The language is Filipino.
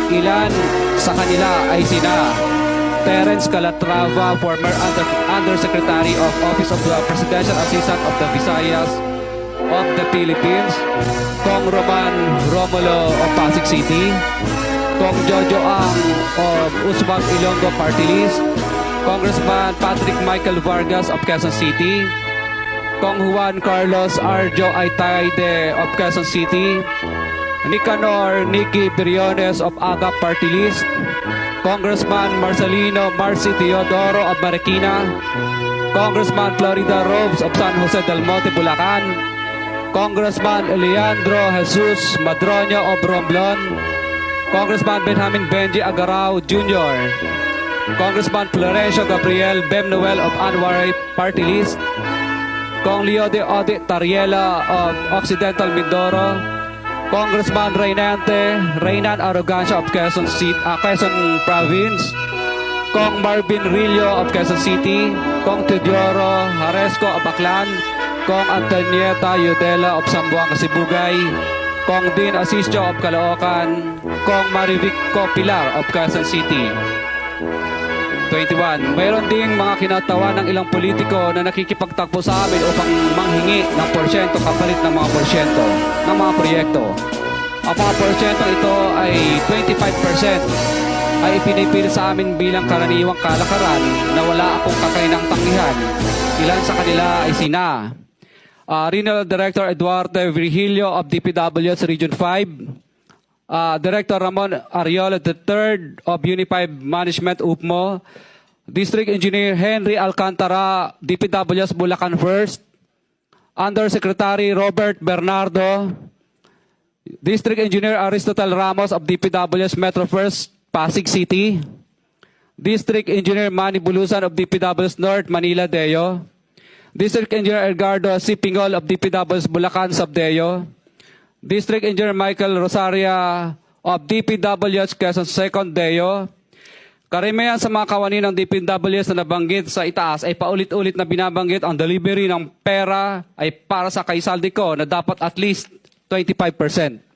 Ilan sa kanila ay sina Terence Calatrava, former Undersecretary of Office of the Presidential Assistant of the Visayas of the Philippines, Kong Roman Romulo of Pasig City, Kong Jojo Ang of Usmang Ilonggo Party List, Congressman Patrick Michael Vargas of Quezon City, Kong Juan Carlos Arjo Aitayde of Quezon City, Nicanor Nicky Briones of AGA Party List, Congressman Marcelino Marci Teodoro of Marikina, Congressman Florida Robes of San Jose del Monte, Bulacan, Congressman Leandro Jesus Madroño of Romblon, Congressman Benjamin Benji Agarao Jr., Congressman Florencio Gabriel Bemnoel of Anwaray Party List, Kong Leo de Ode Tariela of Occidental Mindoro, Congressman Reynan Arrogancia of Quezon Province, Kong Marvin Rillo of Quezon City, Kong Teodoro Haresco of Aklan, Kong Antonieta Yudela of Sambuanga, Sibugay, Kong Dean Asisio of Caloocan, Kong Marivic Pilar of Quezon City. 21. Mayroon ding mga kinatawan ng ilang politiko na nakikipagtakbo sa amin upang manghingi ng porsyento kapalit ng mga porsyento ng mga proyekto. Ang mga porsyento ito ay 25% ay ipinipilit sa amin bilang karaniwang kalakaran na wala akong kakainang tanggihan. Ilan sa kanila ay sina Regional Director Eduardo Virgilio of DPW's Region 5, Director Ramon Ariola III of Unified Management UPMO, District Engineer Henry Alcantara, DPW's Bulacan First, Undersecretary Robert Bernardo, District Engineer Aristotle Ramos of DPW's Metro First, Pasig City, District Engineer Manny Bulusan of DPW's North Manila Deo, District Engineer Edgardo C. Pingol of DPW's Bulacan Subdeo, District Engineer Michael Rosaria of DPW's Quezon Second Deo. Karamihan sa mga kawani ng DPWs na nabanggit sa itaas ay paulit-ulit na binabanggit ang delivery ng pera ay para sa kay Saldico na dapat at least 25%.